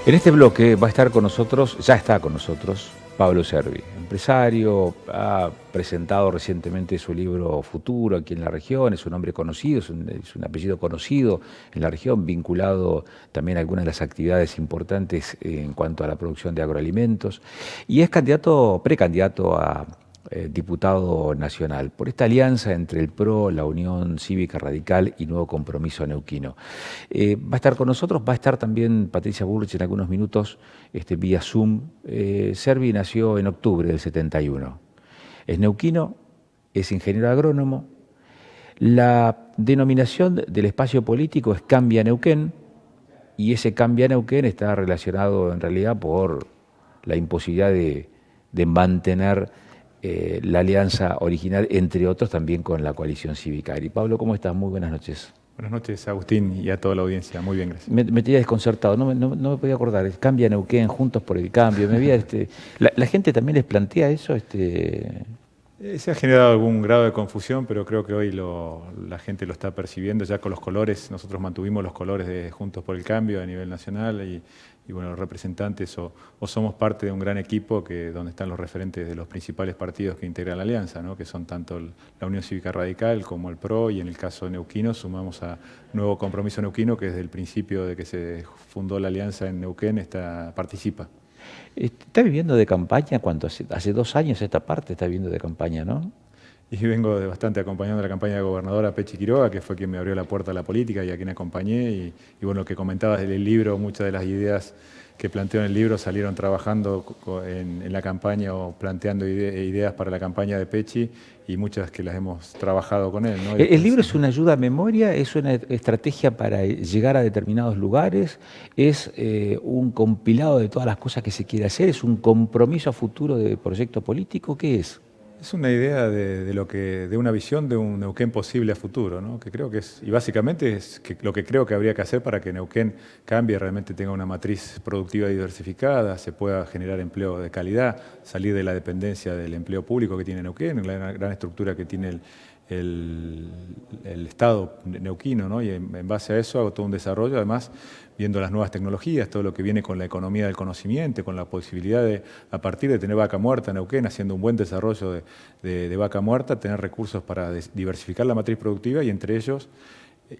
En este bloque va a estar con nosotros, ya está con nosotros, Pablo Servi, empresario, ha presentado recientemente su libro Futuro aquí en la región, es un hombre conocido, es un apellido conocido en la región, vinculado también a algunas de las actividades importantes en cuanto a la producción de agroalimentos, y es precandidato a diputado nacional, por esta alianza entre el PRO, la Unión Cívica Radical y Nuevo Compromiso Neuquino. Va a estar con nosotros, va a estar también Patricia Bullrich en algunos minutos vía Zoom. Servi nació en octubre del 71. Es neuquino, es ingeniero agrónomo. La denominación del espacio político es Cambia Neuquén, y ese Cambia Neuquén está relacionado en realidad por la imposibilidad de mantener la alianza original, entre otros también con la coalición cívica. Y Pablo, ¿cómo estás? Muy buenas noches. Buenas noches, Agustín, y a toda la audiencia. Muy bien, gracias. Me tenía desconcertado, no me podía acordar. Cambia Neuquén, Juntos por el Cambio. La gente también les plantea eso. Se ha generado algún grado de confusión, pero creo que hoy la gente lo está percibiendo ya con los colores. Nosotros mantuvimos los colores de Juntos por el Cambio a nivel nacional y bueno, los representantes o somos parte de un gran equipo donde están los referentes de los principales partidos que integran la alianza, ¿no? Que son tanto la Unión Cívica Radical como el PRO, y en el caso de Neuquino sumamos a Nuevo Compromiso Neuquino, que desde el principio de que se fundó la alianza en Neuquén participa. ¿Está viviendo de campaña? ¿Cuánto? Hace 2 años esta parte está viviendo de campaña, ¿no? Y vengo bastante acompañando la campaña de gobernadora Pechi Quiroga, que fue quien me abrió la puerta a la política y a quien acompañé. Y bueno, lo que comentabas del libro, muchas de las ideas que planteo en el libro salieron trabajando en la campaña o planteando ideas para la campaña de Pechi, y muchas que las hemos trabajado con él, ¿no? ¿El libro es una ayuda a memoria? ¿Es una estrategia para llegar a determinados lugares? ¿Es un compilado de todas las cosas que se quiere hacer? ¿Es un compromiso a futuro de proyecto político? ¿Qué es? Es una idea de una visión de un Neuquén posible a futuro, ¿no? Que creo que y básicamente es lo que creo que habría que hacer para que Neuquén cambie, realmente tenga una matriz productiva diversificada, se pueda generar empleo de calidad, salir de la dependencia del empleo público que tiene Neuquén, la gran estructura que tiene el Estado neuquino, ¿no? Y en base a eso hago todo un desarrollo, además viendo las nuevas tecnologías, todo lo que viene con la economía del conocimiento, con la posibilidad de, a partir de tener vaca muerta en Neuquén, haciendo un buen desarrollo de vaca muerta, tener recursos para diversificar la matriz productiva y entre ellos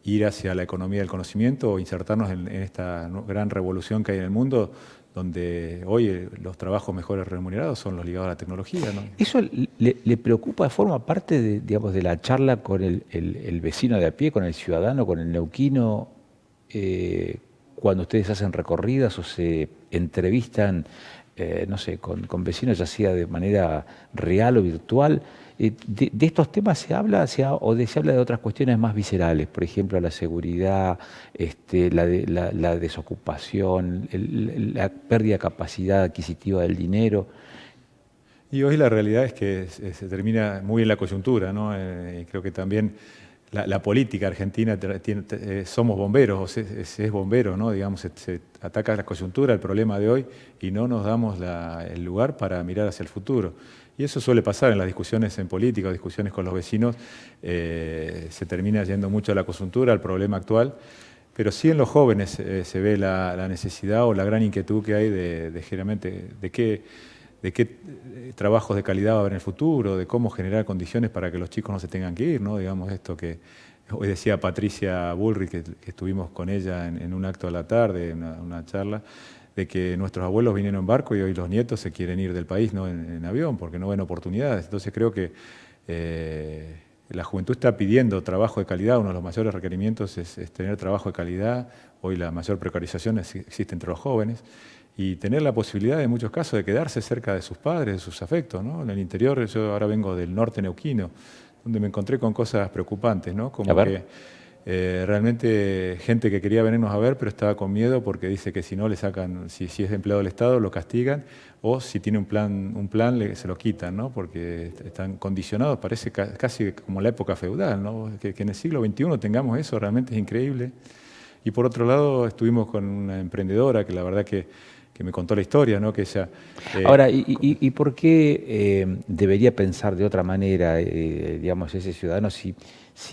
ir hacia la economía del conocimiento o insertarnos en esta gran revolución que hay en el mundo, donde hoy los trabajos mejores remunerados son los ligados a la tecnología, ¿no? ¿Eso le preocupa, forma parte digamos, de la charla con el vecino de a pie, con el ciudadano, con el neuquino, cuando ustedes hacen recorridas o se entrevistan, no sé, con vecinos, ya sea de manera real o virtual? De estos temas se habla, se habla de otras cuestiones más viscerales, por ejemplo, la seguridad, la desocupación, la pérdida de capacidad adquisitiva del dinero. Y hoy la realidad es que se termina muy en la coyuntura, ¿no? Y creo que también la política argentina somos bomberos, o se es bombero, ¿no? Digamos, se ataca la coyuntura, el problema de hoy, y no nos damos el lugar para mirar hacia el futuro. Y eso suele pasar en las discusiones en política, o discusiones con los vecinos, se termina yendo mucho a la coyuntura, al problema actual, pero sí en los jóvenes se ve la necesidad o la gran inquietud que hay de qué trabajos de calidad va a haber en el futuro, de cómo generar condiciones para que los chicos no se tengan que ir, ¿no? Digamos, esto que hoy decía Patricia Bullrich, que estuvimos con ella en un acto a la tarde, una charla, de que nuestros abuelos vinieron en barco y hoy los nietos se quieren ir del país, ¿no? en avión, porque no ven oportunidades. Entonces creo que la juventud está pidiendo trabajo de calidad. Uno de los mayores requerimientos es tener trabajo de calidad. Hoy la mayor precarización existe entre los jóvenes, y tener la posibilidad en muchos casos de quedarse cerca de sus padres, de sus afectos, ¿no? En el interior, yo ahora vengo del norte neuquino, donde me encontré con cosas preocupantes, ¿no? Como que realmente gente que quería venirnos a ver, pero estaba con miedo porque dice que si no le sacan, si es empleado del Estado, lo castigan, o si tiene un plan se lo quitan, ¿no? Porque están condicionados, parece casi como la época feudal, ¿no? Que en el siglo XXI tengamos eso realmente es increíble. Y por otro lado, estuvimos con una emprendedora que la verdad que me contó la historia, ¿no? Que ella, Ahora, ¿y por qué debería pensar de otra manera, digamos, ese ciudadano, si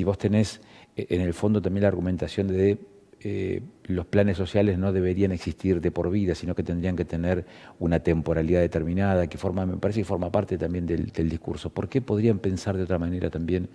vos tenés en el fondo también la argumentación de los planes sociales no deberían existir de por vida, sino que tendrían que tener una temporalidad determinada, me parece que forma parte también del discurso. ¿Por qué podrían pensar de otra manera también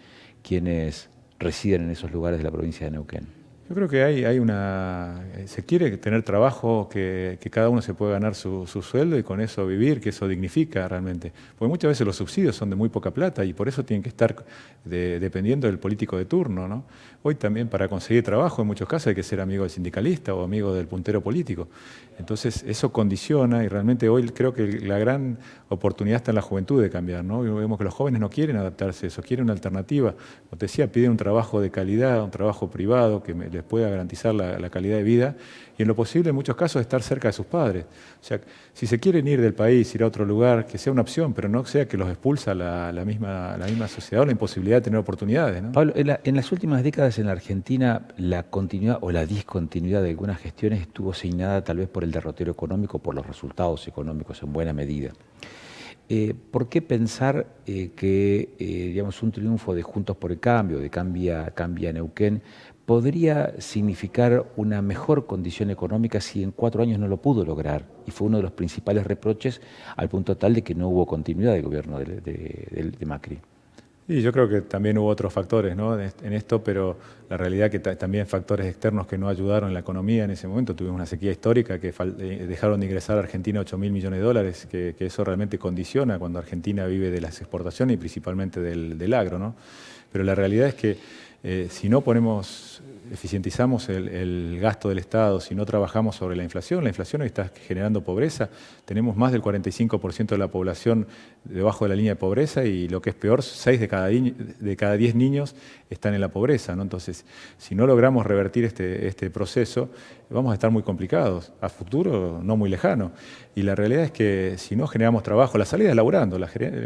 quienes residen en esos lugares de la provincia de Neuquén? Yo creo que se quiere tener trabajo, que cada uno se pueda ganar su sueldo y con eso vivir, que eso dignifica realmente. Porque muchas veces los subsidios son de muy poca plata y por eso tienen que estar dependiendo del político de turno, ¿no? Hoy también para conseguir trabajo en muchos casos hay que ser amigo del sindicalista o amigo del puntero político. Entonces eso condiciona y realmente hoy creo que la gran oportunidad está en la juventud de cambiar, ¿no? Y vemos que los jóvenes no quieren adaptarse a eso, quieren una alternativa. Como te decía, piden un trabajo de calidad, un trabajo privado que les pueda garantizar la calidad de vida y en lo posible en muchos casos estar cerca de sus padres. O sea, si se quieren ir del país, ir a otro lugar, que sea una opción, pero no sea que los expulsa la misma sociedad o la imposibilidad de tener oportunidades, ¿no? Pablo, en las últimas décadas en la Argentina la continuidad o la discontinuidad de algunas gestiones estuvo asignada tal vez por el derrotero económico, por los resultados económicos en buena medida. ¿Por qué pensar que digamos, un triunfo de Juntos por el Cambio, de Cambia Neuquén, podría significar una mejor condición económica si en 4 años no lo pudo lograr? Y fue uno de los principales reproches al punto tal de que no hubo continuidad del gobierno de Macri. Y yo creo que también hubo otros factores, ¿no? en esto, pero la realidad que también factores externos que no ayudaron en la economía en ese momento. Tuvimos una sequía histórica que dejaron de ingresar a Argentina $8.000 millones, que eso realmente condiciona cuando Argentina vive de las exportaciones y principalmente del agro, ¿no? Pero la realidad es que si no eficientizamos el gasto del Estado, si no trabajamos sobre la inflación hoy está generando pobreza. Tenemos más del 45% de la población debajo de la línea de pobreza y lo que es peor, 6 de cada 10 niños están en la pobreza, ¿no? Entonces, si no logramos revertir este proceso, vamos a estar muy complicados, a futuro no muy lejano. Y la realidad es que si no generamos trabajo, la salida es laburando,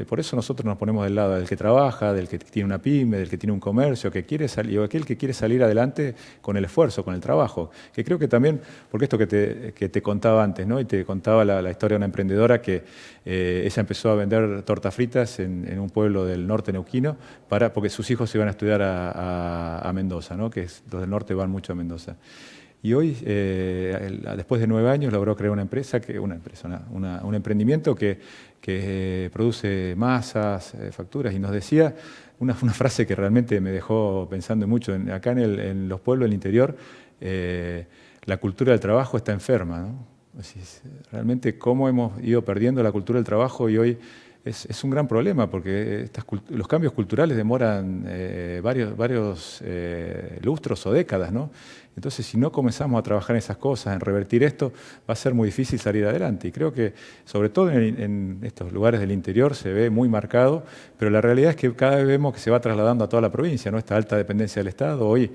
por eso nosotros nos ponemos del lado del que trabaja, del que tiene una pyme, del que tiene un comercio, que quiere salir, o aquel que quiere salir adelante con el esfuerzo, con el trabajo. Que creo que también, porque esto que te contaba antes, ¿no? Y te contaba la historia de una emprendedora que ella empezó a vender tortas fritas en un pueblo del norte neuquino, porque sus hijos se iban a estudiar a Mendoza, ¿no? Que los del norte van mucho a Mendoza. Y hoy, después de 9 años, logró crear un emprendimiento que produce masas, facturas, y nos decía una frase que realmente me dejó pensando mucho. Acá en los pueblos del interior, la cultura del trabajo está enferma, ¿no? Realmente cómo hemos ido perdiendo la cultura del trabajo y hoy es un gran problema porque los cambios culturales demoran varios lustros o décadas, ¿no? Entonces, si no comenzamos a trabajar en esas cosas, en revertir esto, va a ser muy difícil salir adelante. Y creo que, sobre todo en estos lugares del interior, se ve muy marcado, pero la realidad es que cada vez vemos que se va trasladando a toda la provincia, ¿no? Esta alta dependencia del Estado hoy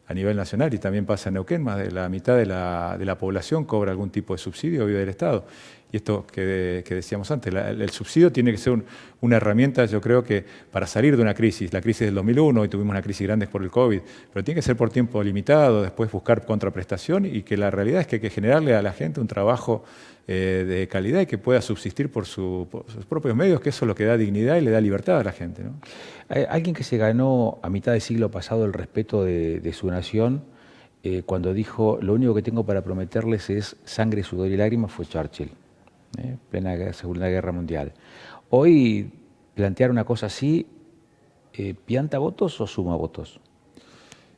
a nivel nacional y también pasa en Neuquén, más de la mitad de la población cobra algún tipo de subsidio o vive del Estado. Y esto que decíamos antes, el subsidio tiene que ser una herramienta, yo creo que para salir de una crisis, la crisis del 2001, hoy tuvimos una crisis grande por el COVID, pero tiene que ser por tiempo limitado, después buscar contraprestación y que la realidad es que hay que generarle a la gente un trabajo de calidad y que pueda subsistir por sus propios medios, que eso es lo que da dignidad y le da libertad a la gente, ¿no? Alguien que se ganó a mitad del siglo pasado el respeto de su nación, cuando dijo, lo único que tengo para prometerles es sangre, sudor y lágrimas, fue Churchill, plena Segunda Guerra Mundial. Hoy, plantear una cosa así, ¿pianta votos o suma votos?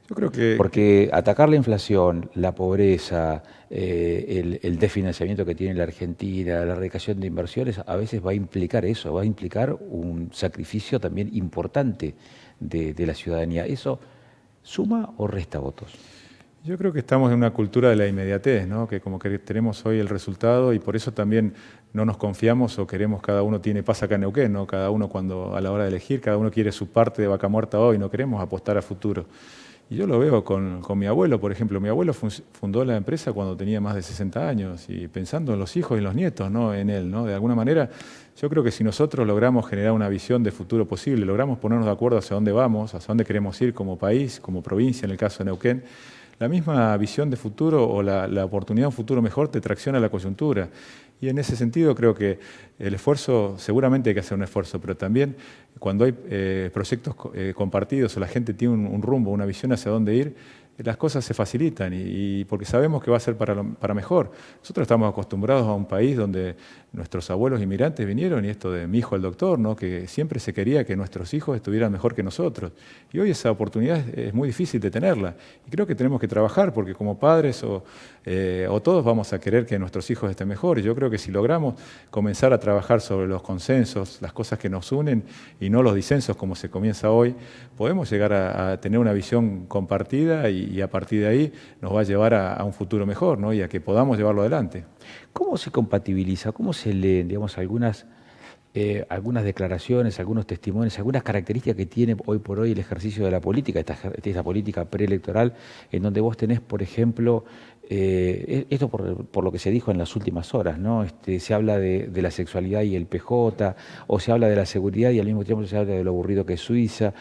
Yo creo que... Porque atacar la inflación, la pobreza, el desfinanciamiento que tiene la Argentina, la erradicación de inversiones, a veces va a implicar eso, va a implicar un sacrificio también importante de la ciudadanía. ¿Eso suma o resta votos? Yo creo que estamos en una cultura de la inmediatez, ¿no? Que como que tenemos hoy el resultado y por eso también no nos confiamos o queremos, cada uno pasa acá en Neuquén, ¿no? Cada uno a la hora de elegir, cada uno quiere su parte de vaca muerta hoy, no queremos apostar a futuro. Y yo lo veo con mi abuelo, por ejemplo. Mi abuelo fundó la empresa cuando tenía más de 60 años y pensando en los hijos y en los nietos, ¿no? En él, ¿no? De alguna manera, yo creo que si nosotros logramos generar una visión de futuro posible, logramos ponernos de acuerdo hacia dónde vamos, hacia dónde queremos ir como país, como provincia, en el caso de Neuquén, la misma visión de futuro o la oportunidad de un futuro mejor te tracciona la coyuntura. Y en ese sentido creo que el esfuerzo, seguramente hay que hacer un esfuerzo, pero también cuando hay proyectos compartidos o la gente tiene un rumbo, una visión hacia dónde ir, las cosas se facilitan y porque sabemos que va a ser para mejor. Nosotros estamos acostumbrados a un país donde nuestros abuelos inmigrantes vinieron y esto de mi hijo el doctor, ¿no? Que siempre se quería que nuestros hijos estuvieran mejor que nosotros. Y hoy esa oportunidad es muy difícil de tenerla. Y creo que tenemos que trabajar porque como padres o todos vamos a querer que nuestros hijos estén mejor. Y yo creo que si logramos comenzar a trabajar sobre los consensos, las cosas que nos unen y no los disensos como se comienza hoy, podemos llegar a tener una visión compartida y a partir de ahí nos va a llevar a un futuro mejor, ¿no? Y a que podamos llevarlo adelante. ¿Cómo se compatibiliza, cómo se leen, digamos, algunas declaraciones, algunos testimonios, algunas características que tiene hoy por hoy el ejercicio de la política, esta política preelectoral, en donde vos tenés, por ejemplo, esto por lo que se dijo en las últimas horas, ¿no? Se habla de la sexualidad y el PJ, o se habla de la seguridad y al mismo tiempo se habla de lo aburrido que es Suiza.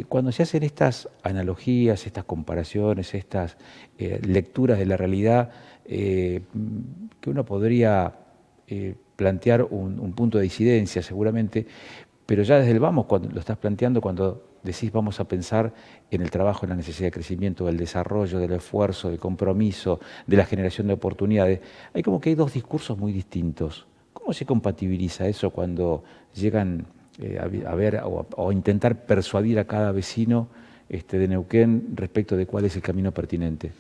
Cuando se hacen estas analogías, estas comparaciones, estas lecturas de la realidad, que uno podría plantear un punto de disidencia seguramente, pero ya desde el vamos, cuando lo estás planteando, cuando decís vamos a pensar en el trabajo, en la necesidad de crecimiento, del desarrollo, del esfuerzo, del compromiso, de la generación de oportunidades, hay como que hay dos discursos muy distintos. ¿Cómo se compatibiliza eso cuando llegan a ver o intentar persuadir a cada vecino de Neuquén respecto de cuál es el camino pertinente?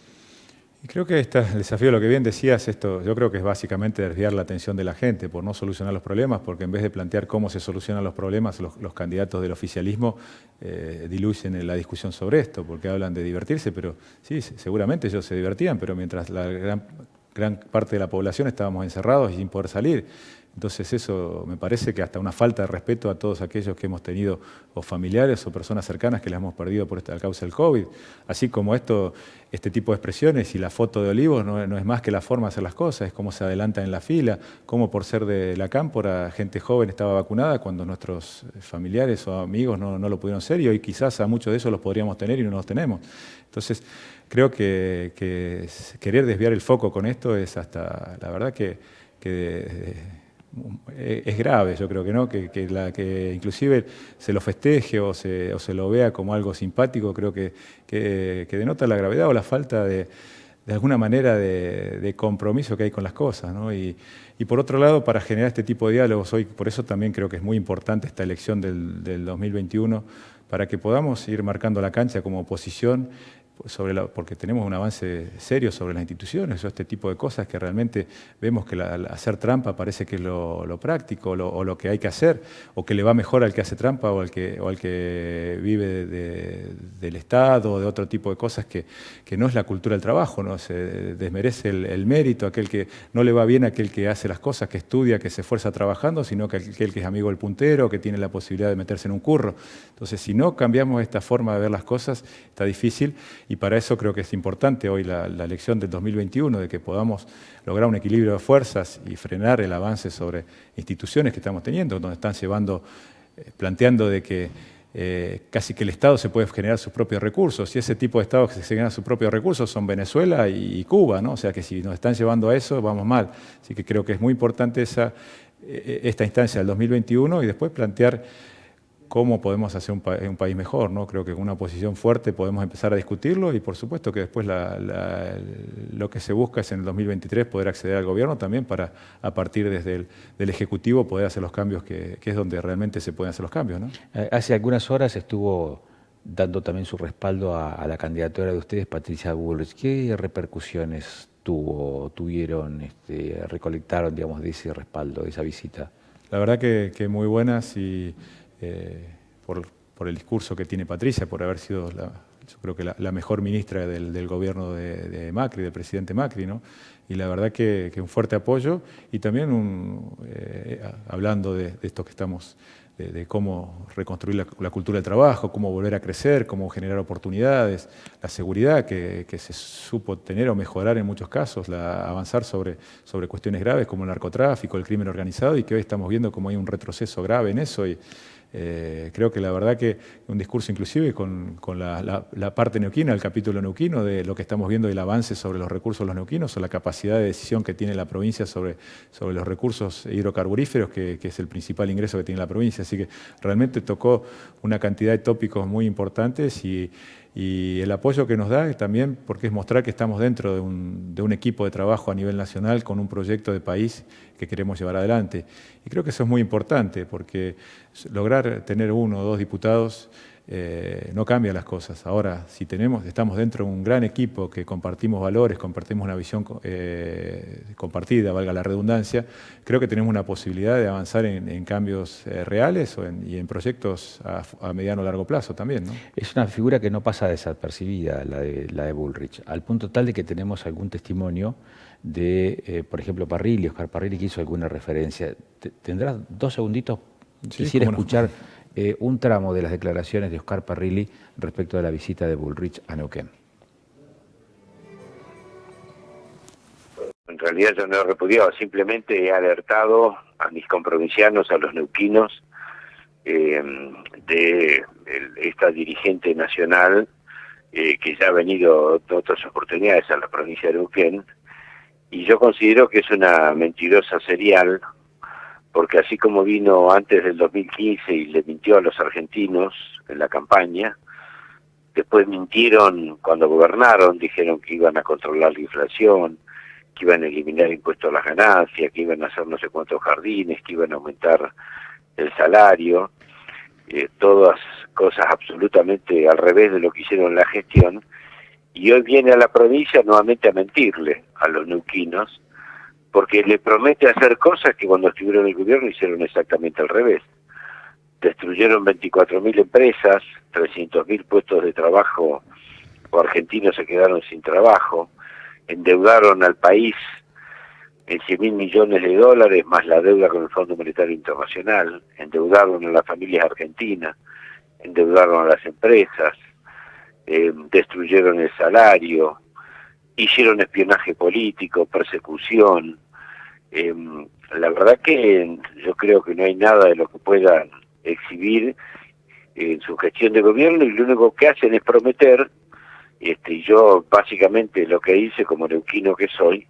Y creo que el desafío, lo que bien decías, esto yo creo que es básicamente desviar la atención de la gente por no solucionar los problemas, porque en vez de plantear cómo se solucionan los problemas, los candidatos del oficialismo diluyen la discusión sobre esto, porque hablan de divertirse, pero sí, seguramente ellos se divertían, pero mientras la gran parte de la población estábamos encerrados y sin poder salir. Entonces eso me parece que hasta una falta de respeto a todos aquellos que hemos tenido o familiares o personas cercanas que las hemos perdido por a causa del COVID. Así como este tipo de expresiones y la foto de Olivos no es más que la forma de hacer las cosas, es cómo se adelantan en la fila, cómo por ser de la cámpora gente joven estaba vacunada cuando nuestros familiares o amigos no lo pudieron ser y hoy quizás a muchos de esos los podríamos tener y no los tenemos. Entonces creo que querer desviar el foco con esto es hasta, la verdad que es grave, yo creo que no, que inclusive se lo festeje o se lo vea como algo simpático, creo que denota la gravedad o la falta de alguna manera de compromiso que hay con las cosas, ¿no? Y por otro lado, para generar este tipo de diálogos hoy, por eso también creo que es muy importante esta elección del 2021, para que podamos ir marcando la cancha como oposición, porque tenemos un avance serio sobre las instituciones o este tipo de cosas que realmente vemos que hacer trampa parece que es lo práctico o lo que hay que hacer o que le va mejor al que hace trampa o al que vive del Estado o de otro tipo de cosas que no es la cultura del trabajo, ¿no? Se desmerece el mérito, aquel que no le va bien a aquel que hace las cosas, que estudia, que se esfuerza trabajando, sino que aquel que es amigo del puntero, que tiene la posibilidad de meterse en un curro. Entonces, si no cambiamos esta forma de ver las cosas, está difícil. Y para eso creo que es importante hoy la elección del 2021, de que podamos lograr un equilibrio de fuerzas y frenar el avance sobre instituciones que estamos teniendo, donde están planteando de que casi que el Estado se puede generar sus propios recursos, y ese tipo de Estados que se generan sus propios recursos son Venezuela y Cuba, ¿no? O sea que si nos están llevando a eso, vamos mal. Así que creo que es muy importante esta instancia del 2021 y después plantear cómo podemos hacer un país mejor, ¿no? Creo que con una oposición fuerte podemos empezar a discutirlo y por supuesto que después lo que se busca es en el 2023 poder acceder al gobierno también para, a partir desde del Ejecutivo, poder hacer los cambios que es donde realmente se pueden hacer los cambios, ¿no? Hace algunas horas estuvo dando también su respaldo a la candidatura de ustedes, Patricia Bullrich. ¿Qué repercusiones tuvieron, recolectaron, digamos, de ese respaldo, de esa visita? La verdad que muy buenas y por el discurso que tiene Patricia, por haber sido, yo creo que la mejor ministra del gobierno de Macri, del presidente Macri, ¿no? Y la verdad que un fuerte apoyo y también hablando de esto que estamos, de cómo reconstruir la cultura del trabajo, cómo volver a crecer, cómo generar oportunidades, la seguridad que se supo tener o mejorar en muchos casos, avanzar sobre cuestiones graves como el narcotráfico, el crimen organizado y que hoy estamos viendo como hay un retroceso grave en eso y creo que la verdad que un discurso inclusive con la parte neuquina, el capítulo neuquino de lo que estamos viendo el avance sobre los recursos de los neuquinos o la capacidad de decisión que tiene la provincia sobre los recursos hidrocarburíferos, que es el principal ingreso que tiene la provincia. Así que realmente tocó una cantidad de tópicos muy importantes y Y el apoyo que nos da es también porque es mostrar que estamos dentro de un equipo de trabajo a nivel nacional con un proyecto de país que queremos llevar adelante. Y creo que eso es muy importante porque lograr tener 1 o 2 diputados no cambia las cosas. Ahora, si estamos dentro de un gran equipo que compartimos valores, compartimos una visión compartida, valga la redundancia, creo que tenemos una posibilidad de avanzar en cambios reales y en proyectos a mediano o largo plazo también, ¿no? Es una figura que no pasa desapercibida, la de Bullrich, al punto tal de que tenemos algún testimonio de, por ejemplo, Parrilli, Oscar Parrilli, que hizo alguna referencia. ¿Tendrás 2 segunditos? Sí, Quisiera cómo no. escuchar un tramo de las declaraciones de Oscar Parrilli respecto de la visita de Bullrich a Neuquén. En realidad yo no he repudiado, simplemente he alertado a mis comprovincianos, a los neuquinos, de esta dirigente nacional que ya ha venido de otras oportunidades a la provincia de Neuquén, y yo considero que es una mentirosa serial, porque así como vino antes del 2015 y le mintió a los argentinos en la campaña, después mintieron cuando gobernaron, dijeron que iban a controlar la inflación, que iban a eliminar impuestos a las ganancias, que iban a hacer no sé cuántos jardines, que iban a aumentar el salario, todas cosas absolutamente al revés de lo que hicieron en la gestión, y hoy viene a la provincia nuevamente a mentirle a los neuquinos, porque le promete hacer cosas que cuando estuvieron en el gobierno hicieron exactamente al revés. Destruyeron 24.000 empresas, 300.000 puestos de trabajo, o argentinos se quedaron sin trabajo, endeudaron al país en 100.000 millones de dólares, más la deuda con el Fondo Monetario Internacional, endeudaron a las familias argentinas, endeudaron a las empresas, destruyeron el salario, hicieron espionaje político, persecución. La verdad que yo creo que no hay nada de lo que puedan exhibir en su gestión de gobierno, y lo único que hacen es prometer, y yo básicamente lo que hice como neuquino que soy,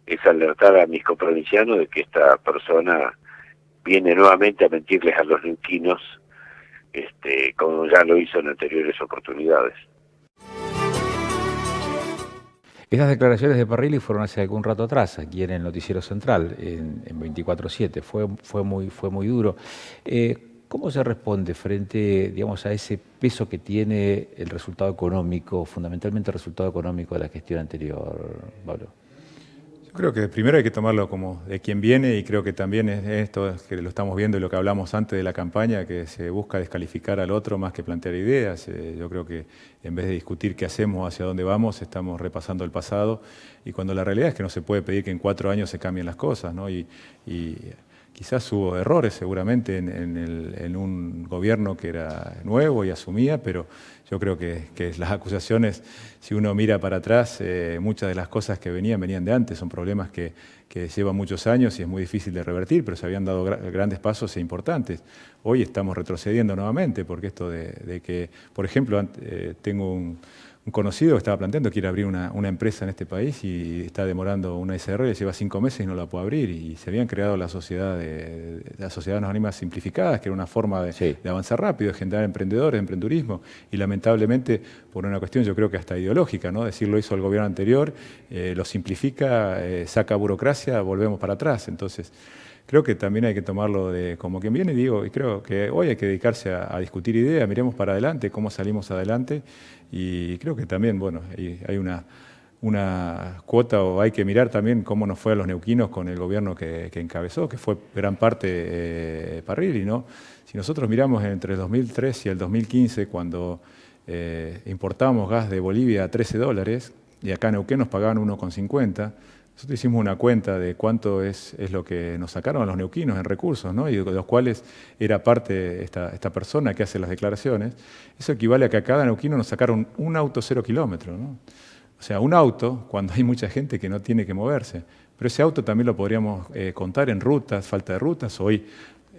es alertar a mis comprovincianos de que esta persona viene nuevamente a mentirles a los neuquinos, como ya lo hizo en anteriores oportunidades. Esas declaraciones de Parrilli fueron hace algún rato atrás, aquí en el Noticiero Central, en 24/7. Fue muy duro. ¿Cómo se responde frente, digamos, a ese peso que tiene el resultado económico, fundamentalmente el resultado económico de la gestión anterior, Pablo? Yo creo que primero hay que tomarlo como de quien viene, y creo que también es esto que lo estamos viendo y lo que hablamos antes de la campaña, que se busca descalificar al otro más que plantear ideas. Yo creo que en vez de discutir qué hacemos, hacia dónde vamos, estamos repasando el pasado, y cuando la realidad es que no se puede pedir que en 4 años se cambien las cosas, ¿no? Y quizás hubo errores seguramente en un gobierno que era nuevo y asumía, pero yo creo que las acusaciones, si uno mira para atrás, muchas de las cosas que venían de antes, son problemas que llevan muchos años y es muy difícil de revertir, pero se habían dado grandes pasos importantes. Hoy estamos retrocediendo nuevamente, porque esto de que, por ejemplo, tengo un conocido que estaba planteando que quiere abrir una empresa en este país y está demorando una SRL, lleva 5 meses y no la puede abrir, y se habían creado las sociedades anónimas simplificadas, que era una forma de avanzar rápido, de generar emprendedores, emprendurismo, y lamentablemente por una cuestión yo creo que hasta ideológica, ¿no? Decir lo hizo el gobierno anterior, lo simplifica, saca burocracia, volvemos para atrás. Entonces creo que también hay que tomarlo como quien viene, y creo que hoy hay que dedicarse a discutir ideas, miremos para adelante, cómo salimos adelante, y creo que también, bueno, hay una cuota, o hay que mirar también cómo nos fue a los neuquinos con el gobierno que encabezó, que fue gran parte Parrilli, ¿no? Si nosotros miramos entre el 2003 y el 2015, cuando importábamos gas de Bolivia a $13, y acá en Neuquén nos pagaban 1,50, nosotros hicimos una cuenta de cuánto es lo que nos sacaron a los neuquinos en recursos, ¿no? Y de los cuales era parte esta persona que hace las declaraciones. Eso equivale a que a cada neuquino nos sacaron un auto 0 kilómetros, ¿no? O sea, un auto cuando hay mucha gente que no tiene que moverse. Pero ese auto también lo podríamos contar en rutas, falta de rutas. Hoy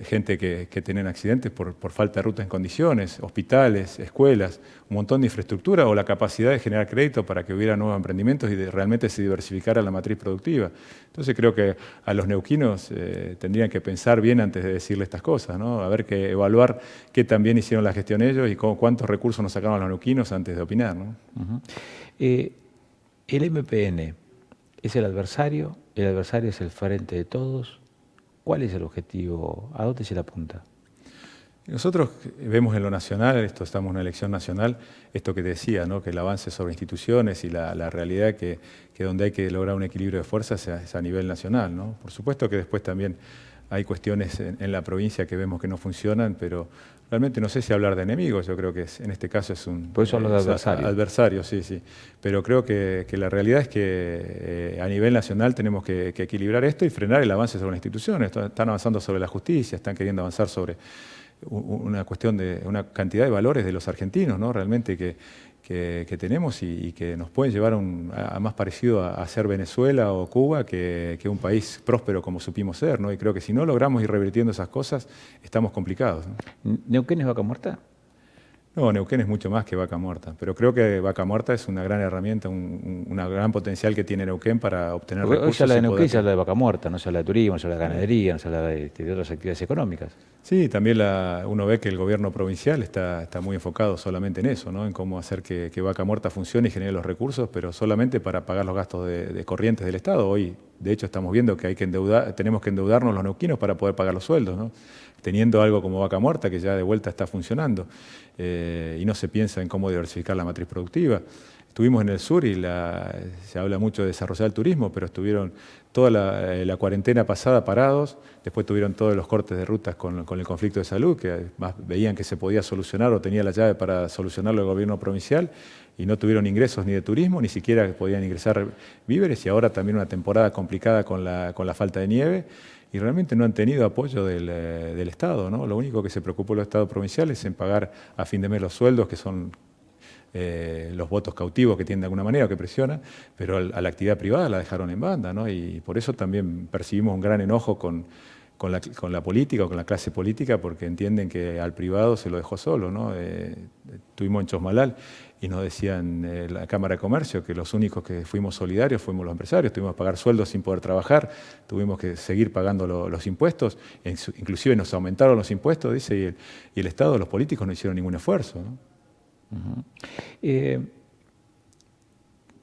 gente que tienen accidentes por falta de rutas en condiciones, hospitales, escuelas, un montón de infraestructura o la capacidad de generar crédito para que hubiera nuevos emprendimientos y realmente se diversificara la matriz productiva. Entonces creo que a los neuquinos tendrían que pensar bien antes de decirle estas cosas, ¿no? A ver, evaluar qué tan bien hicieron la gestión ellos y cuántos recursos nos sacaron los neuquinos antes de opinar, ¿no? El MPN es el adversario es el frente de todos. ¿Cuál es el objetivo? ¿A dónde se le apunta? Nosotros vemos en lo nacional, estamos en una elección nacional, esto que te decía, ¿no? Que el avance sobre instituciones y la realidad que donde hay que lograr un equilibrio de fuerzas es a nivel nacional, ¿no? Por supuesto que después también hay cuestiones en la provincia que vemos que no funcionan, pero realmente no sé si hablar de enemigos, yo creo que en este caso es un... Por eso hablo de adversario. Adversario, sí. Pero creo que la realidad es que a nivel nacional tenemos que equilibrar esto y frenar el avance sobre las instituciones. Están avanzando sobre la justicia, están queriendo avanzar sobre una cuestión de una cantidad de valores de los argentinos, ¿no? Realmente que tenemos y que nos pueden llevar a más parecido a ser Venezuela o Cuba que un país próspero como supimos ser, ¿no? Y creo que si no logramos ir revirtiendo esas cosas, estamos complicados, ¿no? ¿Neuquén es Vaca Muerta? No, Neuquén es mucho más que Vaca Muerta, pero creo que Vaca Muerta es una gran herramienta, una gran potencial que tiene Neuquén para obtener recursos. Hoy se habla de Neuquén, se habla de Vaca Muerta, no se habla de turismo, se habla de ganadería, no se habla de otras actividades económicas. Sí, también uno ve que el gobierno provincial está muy enfocado solamente en eso, ¿no? En cómo hacer que Vaca Muerta funcione y genere los recursos, pero solamente para pagar los gastos de corrientes del Estado. Hoy, de hecho, estamos viendo que tenemos que endeudarnos los neuquinos para poder pagar los sueldos, ¿no? Teniendo algo como Vaca Muerta que ya de vuelta está funcionando y no se piensa en cómo diversificar la matriz productiva. Estuvimos en el sur y se habla mucho de desarrollar el turismo, pero estuvieron toda la cuarentena pasada parados, después tuvieron todos los cortes de rutas con el conflicto de salud, que más veían que se podía solucionar o tenía la llave para solucionarlo el gobierno provincial, y no tuvieron ingresos ni de turismo, ni siquiera podían ingresar víveres, y ahora también una temporada complicada con la falta de nieve, y realmente no han tenido apoyo del Estado, ¿no? Lo único que se preocupó el Estado provincial es en pagar a fin de mes los sueldos, que son los votos cautivos que tienen de alguna manera, que presionan, pero a la actividad privada la dejaron en banda, ¿no? Y por eso también percibimos un gran enojo con la política o con la clase política, porque entienden que al privado se lo dejó solo, ¿no? Estuvimos en Chosmalal y nos decían la Cámara de Comercio que los únicos que fuimos solidarios fuimos los empresarios, tuvimos que pagar sueldos sin poder trabajar, tuvimos que seguir pagando los impuestos, inclusive nos aumentaron los impuestos, dice, y el Estado, los políticos no hicieron ningún esfuerzo, ¿no?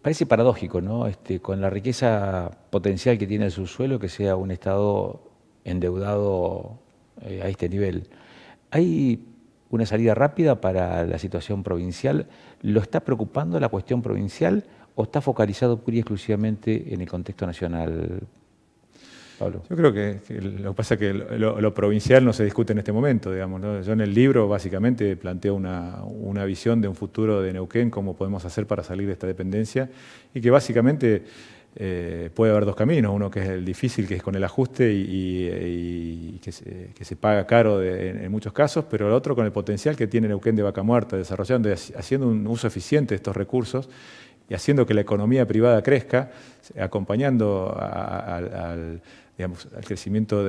Parece paradójico, ¿no? Con la riqueza potencial que tiene el subsuelo, que sea un Estado endeudado a este nivel. ¿Hay una salida rápida para la situación provincial? ¿Lo está preocupando la cuestión provincial o está focalizado pura y exclusivamente en el contexto nacional, Pablo? Yo creo que lo que pasa es que lo provincial no se discute en este momento, digamos, ¿no? Yo en el libro básicamente planteo una visión de un futuro de Neuquén, cómo podemos hacer para salir de esta dependencia, y que básicamente puede haber dos caminos, uno que es el difícil, que es con el ajuste y que se paga caro en muchos casos, pero el otro con el potencial que tiene Neuquén de Vaca Muerta, desarrollando y haciendo un uso eficiente de estos recursos y haciendo que la economía privada crezca, acompañando al crecimiento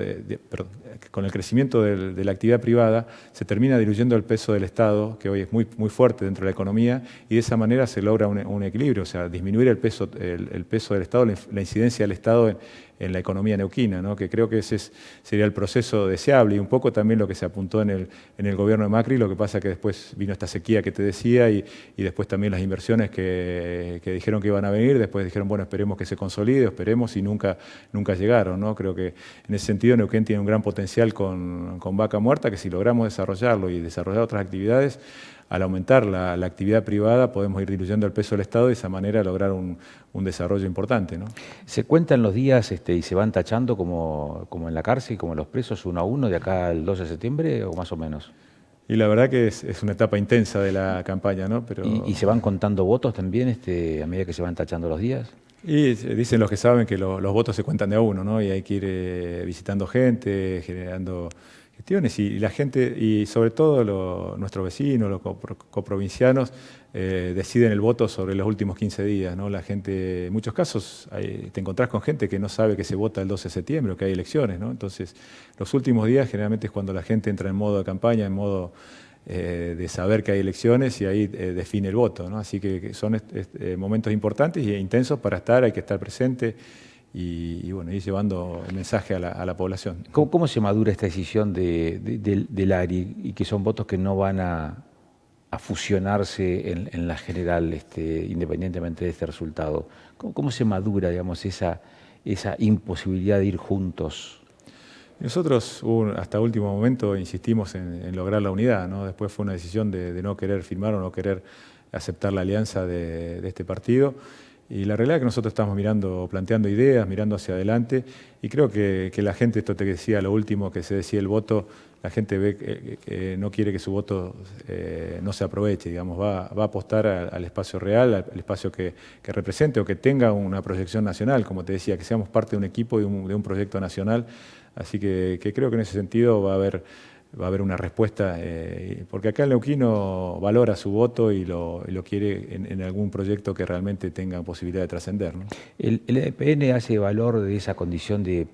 con el crecimiento de la actividad privada se termina diluyendo el peso del Estado, que hoy es muy fuerte dentro de la economía, y de esa manera se logra un equilibrio, o sea, disminuir el peso del Estado, la incidencia del Estado en la economía neuquina, ¿no? Que creo que ese sería el proceso deseable y un poco también lo que se apuntó en el gobierno de Macri. Lo que pasa que después vino esta sequía que te decía y después también las inversiones que dijeron que iban a venir, después dijeron, bueno, esperemos que se consolide, esperemos, y nunca llegaron, ¿no? Creo que en ese sentido Neuquén tiene un gran potencial con Vaca Muerta, que si logramos desarrollarlo y desarrollar otras actividades, al aumentar la actividad privada podemos ir diluyendo el peso del Estado y de esa manera lograr un desarrollo importante, ¿no? ¿Se cuentan los días y se van tachando como en la cárcel, como los presos, uno a uno, de acá al 12 de septiembre o más o menos? Y la verdad que es una etapa intensa de la campaña, ¿no? Pero... ¿Y se van contando votos también a medida que se van tachando los días? Y dicen los que saben que los votos se cuentan de a uno, ¿no? Y hay que ir visitando gente, generando gestiones y la gente, y sobre todo nuestros vecinos, los coprovincianos, deciden el voto sobre los últimos 15 días, ¿no? La gente, en muchos casos, te encontrás con gente que no sabe que se vota el 12 de septiembre o que hay elecciones, ¿no? Entonces, los últimos días generalmente es cuando la gente entra en modo de campaña, en modo de saber que hay elecciones y ahí define el voto, ¿no? Así que son momentos importantes e intensos para estar, hay que estar presente y bueno, ir llevando el mensaje a la población. ¿Cómo se madura esta decisión del ARI y que son votos que no van a fusionarse en la general, independientemente de este resultado? ¿Cómo se madura, digamos, esa imposibilidad de ir juntos? Nosotros hasta último momento insistimos en lograr la unidad, ¿no? Después fue una decisión de no querer firmar o no querer aceptar la alianza de este partido. Y la realidad es que nosotros estamos planteando ideas, mirando hacia adelante, y creo que la gente, esto te decía lo último, que se decía el voto, la gente ve que no quiere que su voto no se aproveche, digamos, va a apostar al espacio real, al espacio que represente o que tenga una proyección nacional, como te decía, que seamos parte de un equipo y de un proyecto nacional. Así que creo que en ese sentido va a haber una respuesta, porque acá el neuquino valora su voto y lo quiere en algún proyecto que realmente tenga posibilidad de trascender, ¿no? El EPN hace valor de esa condición de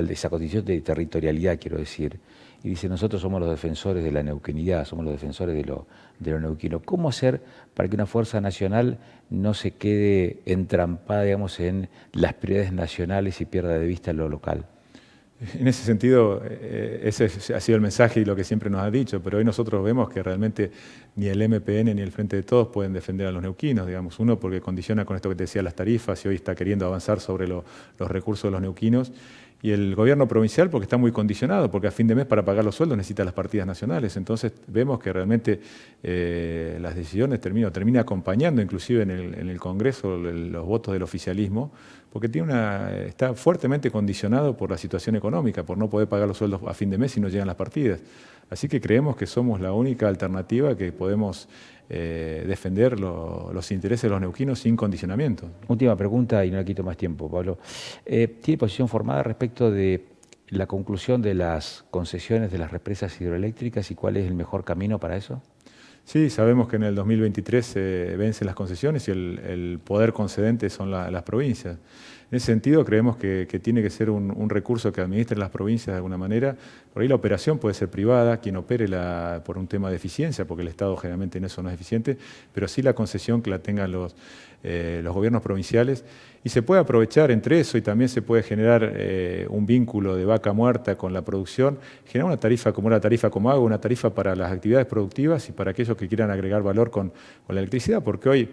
esa condición de territorialidad, quiero decir, y dice, nosotros somos los defensores de la neuquinidad, somos los defensores de lo neuquino. ¿Cómo hacer para que una fuerza nacional no se quede entrampada, digamos, en las prioridades nacionales y pierda de vista lo local? En ese sentido, ese ha sido el mensaje y lo que siempre nos ha dicho, pero hoy nosotros vemos que realmente ni el MPN ni el Frente de Todos pueden defender a los neuquinos, digamos. Uno, porque condiciona con esto que te decía las tarifas y hoy está queriendo avanzar sobre los recursos de los neuquinos, y el gobierno provincial porque está muy condicionado, porque a fin de mes para pagar los sueldos necesita las partidas nacionales. Entonces vemos que realmente las decisiones termina acompañando inclusive en el Congreso los votos del oficialismo, porque está fuertemente condicionado por la situación económica, por no poder pagar los sueldos a fin de mes si no llegan las partidas. Así que creemos que somos la única alternativa que podemos defender los intereses de los neuquinos sin condicionamiento. Última pregunta y no le quito más tiempo, Pablo. ¿Tiene posición formada respecto de la conclusión de las concesiones de las represas hidroeléctricas y cuál es el mejor camino para eso? Sí, sabemos que en el 2023 vencen las concesiones y el poder concedente son las provincias. En ese sentido creemos que tiene que ser un recurso que administren las provincias de alguna manera. Por ahí la operación puede ser privada, quien opere por un tema de eficiencia, porque el Estado generalmente en eso no es eficiente, pero sí la concesión que la tengan los gobiernos provinciales. Y se puede aprovechar entre eso y también se puede generar un vínculo de vaca muerta con la producción, generar una tarifa como la tarifa Comagua, una tarifa para las actividades productivas y para aquellos que quieran agregar valor con la electricidad, porque hoy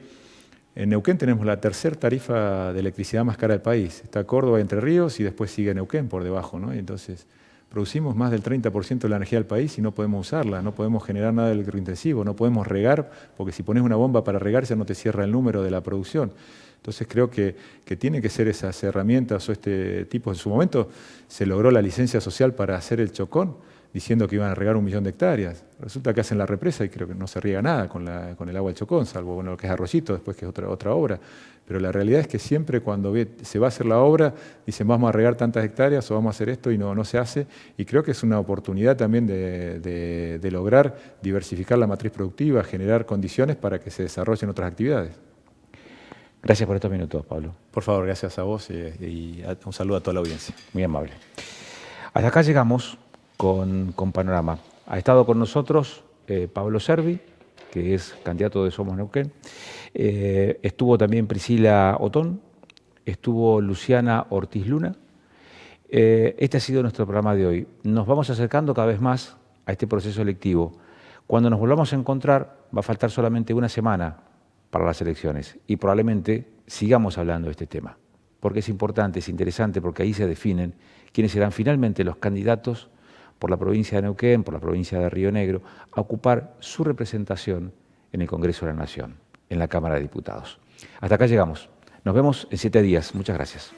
en Neuquén tenemos la tercera tarifa de electricidad más cara del país. Está Córdoba y Entre Ríos y después sigue Neuquén por debajo, ¿no? Y entonces producimos más del 30% de la energía del país y no podemos usarla, no podemos generar nada de electrointensivo, no podemos regar, porque si pones una bomba para regar ya no te cierra el número de la producción. Entonces creo que tienen que ser esas herramientas o este tipo. En su momento se logró la licencia social para hacer el Chocón, diciendo que iban a regar 1 millón de hectáreas. Resulta que hacen la represa y creo que no se riega nada con el agua del Chocón, salvo lo que es Arroyito, después que es otra obra. Pero la realidad es que siempre cuando se va a hacer la obra, dicen vamos a regar tantas hectáreas o vamos a hacer esto y no se hace. Y creo que es una oportunidad también de lograr diversificar la matriz productiva, generar condiciones para que se desarrollen otras actividades. Gracias por estos minutos, Pablo. Por favor, gracias a vos y un saludo a toda la audiencia. Muy amable. Hasta acá llegamos con Panorama. Ha estado con nosotros Pablo Servi, que es candidato de Somos Neuquén. Estuvo también Priscila Otón, estuvo Luciana Ortiz Luna. Este ha sido nuestro programa de hoy. Nos vamos acercando cada vez más a este proceso electivo. Cuando nos volvamos a encontrar, va a faltar solamente una semana para las elecciones y probablemente sigamos hablando de este tema, porque es importante, es interesante, porque ahí se definen quiénes serán finalmente los candidatos por la provincia de Neuquén, por la provincia de Río Negro, a ocupar su representación en el Congreso de la Nación, en la Cámara de Diputados. Hasta acá llegamos. Nos vemos en 7 días. Muchas gracias.